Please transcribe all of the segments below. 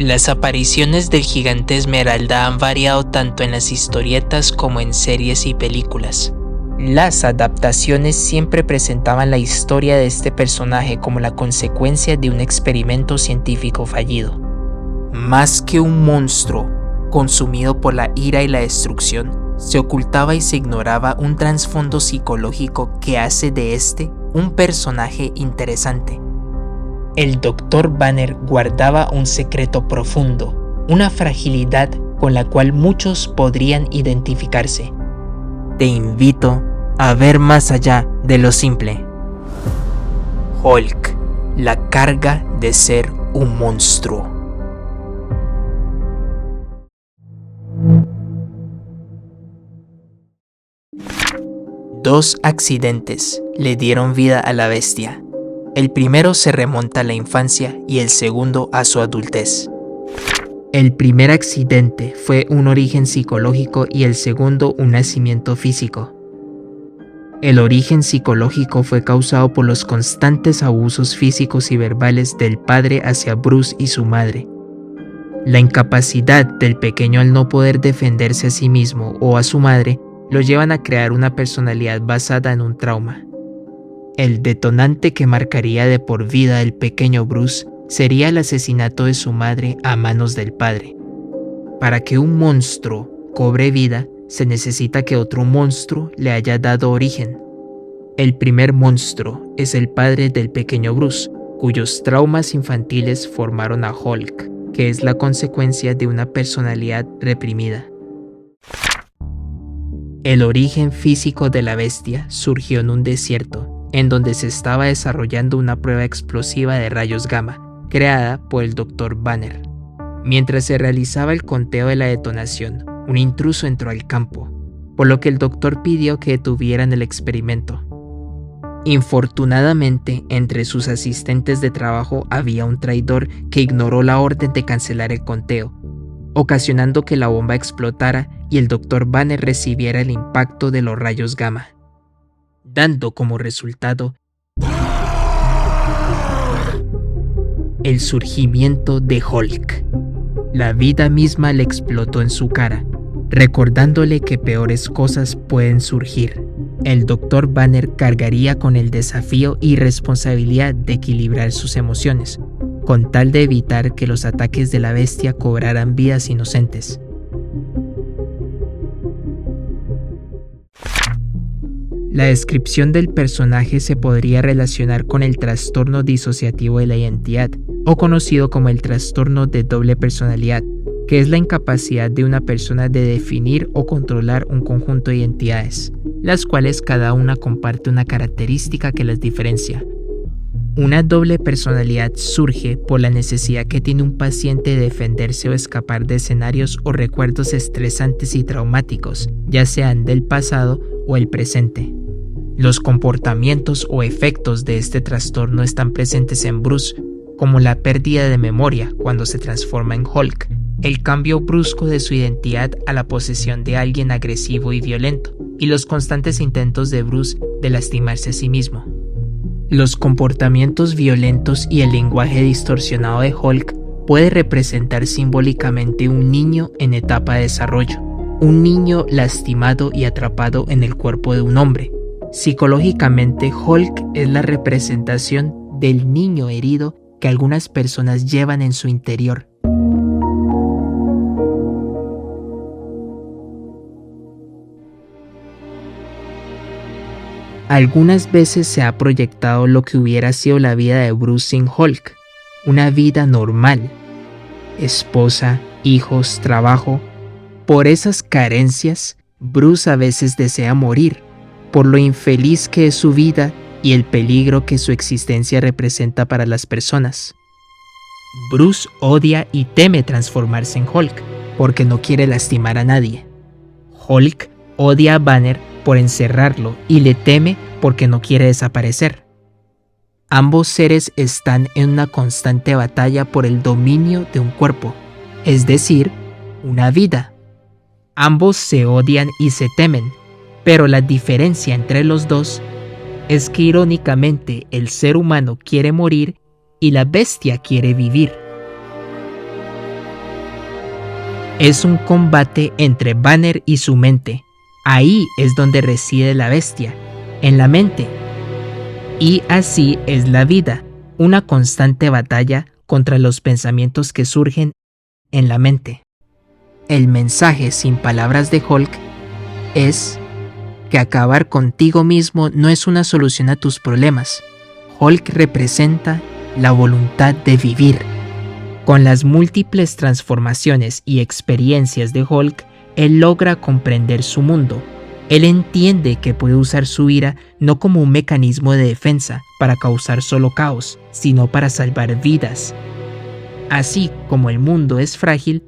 Las apariciones del gigante Esmeralda han variado tanto en las historietas como en series y películas. Las adaptaciones siempre presentaban la historia de este personaje como la consecuencia de un experimento científico fallido. Más que un monstruo consumido por la ira y la destrucción, se ocultaba y se ignoraba un trasfondo psicológico que hace de este un personaje interesante. El Dr. Banner guardaba un secreto profundo, una fragilidad con la cual muchos podrían identificarse. Te invito a ver más allá de lo simple. Hulk, la carga de ser un monstruo. Dos accidentes le dieron vida a la bestia. El primero se remonta a la infancia y el segundo a su adultez. El primer accidente fue un origen psicológico y el segundo un nacimiento físico. El origen psicológico fue causado por los constantes abusos físicos y verbales del padre hacia Bruce y su madre. La incapacidad del pequeño al no poder defenderse a sí mismo o a su madre lo llevan a crear una personalidad basada en un trauma. El detonante que marcaría de por vida al pequeño Bruce sería el asesinato de su madre a manos del padre. Para que un monstruo cobre vida, se necesita que otro monstruo le haya dado origen. El primer monstruo es el padre del pequeño Bruce, cuyos traumas infantiles formaron a Hulk, que es la consecuencia de una personalidad reprimida. El origen físico de la bestia surgió en un desierto, en donde se estaba desarrollando una prueba explosiva de rayos gamma, creada por el Dr. Banner. Mientras se realizaba el conteo de la detonación, un intruso entró al campo, por lo que el doctor pidió que detuvieran el experimento. Infortunadamente, entre sus asistentes de trabajo había un traidor que ignoró la orden de cancelar el conteo, ocasionando que la bomba explotara y el Dr. Banner recibiera el impacto de los rayos gamma, dando como resultado el surgimiento de Hulk. La vida misma le explotó en su cara, recordándole que peores cosas pueden surgir. El Dr. Banner cargaría con el desafío y responsabilidad de equilibrar sus emociones, con tal de evitar que los ataques de la bestia cobraran vidas inocentes. La descripción del personaje se podría relacionar con el trastorno disociativo de la identidad, o conocido como el trastorno de doble personalidad, que es la incapacidad de una persona de definir o controlar un conjunto de identidades, las cuales cada una comparte una característica que las diferencia. Una doble personalidad surge por la necesidad que tiene un paciente de defenderse o escapar de escenarios o recuerdos estresantes y traumáticos, ya sean del pasado o el presente. Los comportamientos o efectos de este trastorno están presentes en Bruce, como la pérdida de memoria cuando se transforma en Hulk, el cambio brusco de su identidad a la posesión de alguien agresivo y violento, y los constantes intentos de Bruce de lastimarse a sí mismo. Los comportamientos violentos y el lenguaje distorsionado de Hulk puede representar simbólicamente un niño en etapa de desarrollo, un niño lastimado y atrapado en el cuerpo de un hombre. Psicológicamente, Hulk es la representación del niño herido que algunas personas llevan en su interior. Algunas veces se ha proyectado lo que hubiera sido la vida de Bruce sin Hulk, una vida normal. Esposa, hijos, trabajo. Por esas carencias, Bruce a veces desea morir, por lo infeliz que es su vida y el peligro que su existencia representa para las personas. Bruce odia y teme transformarse en Hulk, porque no quiere lastimar a nadie. Hulk odia a Banner por encerrarlo y le teme porque no quiere desaparecer. Ambos seres están en una constante batalla por el dominio de un cuerpo, es decir, una vida. Ambos se odian y se temen, pero la diferencia entre los dos es que irónicamente el ser humano quiere morir y la bestia quiere vivir. Es un combate entre Banner y su mente. Ahí es donde reside la bestia, en la mente. Y así es la vida, una constante batalla contra los pensamientos que surgen en la mente. El mensaje sin palabras de Hulk es que acabar contigo mismo no es una solución a tus problemas. Hulk representa la voluntad de vivir. Con las múltiples transformaciones y experiencias de Hulk, él logra comprender su mundo. Él entiende que puede usar su ira no como un mecanismo de defensa para causar solo caos, sino para salvar vidas. Así como el mundo es frágil,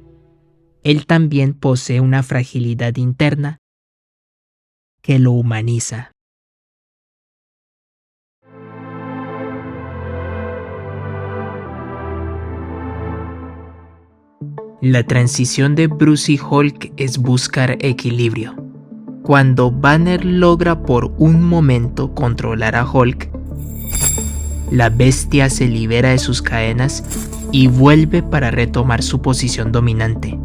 él también posee una fragilidad interna que lo humaniza. La transición de Bruce y Hulk es buscar equilibrio. Cuando Banner logra por un momento controlar a Hulk, la bestia se libera de sus cadenas y vuelve para retomar su posición dominante,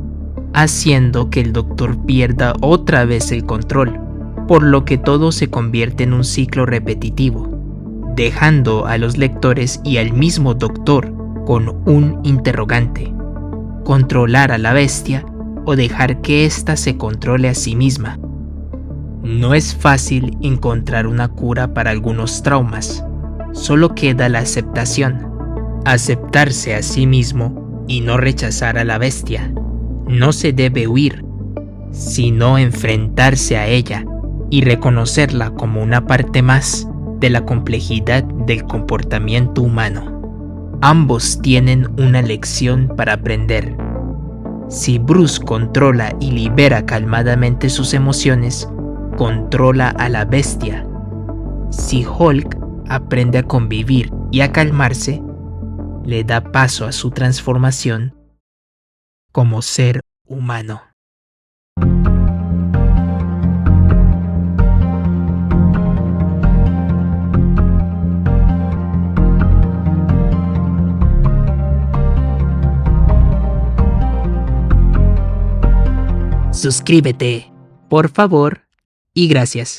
haciendo que el Doctor pierda otra vez el control, por lo que todo se convierte en un ciclo repetitivo, dejando a los lectores y al mismo Doctor con un interrogante: ¿controlar a la bestia o dejar que ésta se controle a sí misma? No es fácil encontrar una cura para algunos traumas, solo queda la aceptación, aceptarse a sí mismo y no rechazar a la bestia. No se debe huir, sino enfrentarse a ella y reconocerla como una parte más de la complejidad del comportamiento humano. Ambos tienen una lección para aprender. Si Bruce controla y libera calmadamente sus emociones, controla a la bestia. Si Hulk aprende a convivir y a calmarse, le da paso a su transformación como ser humano. Suscríbete, por favor, y gracias.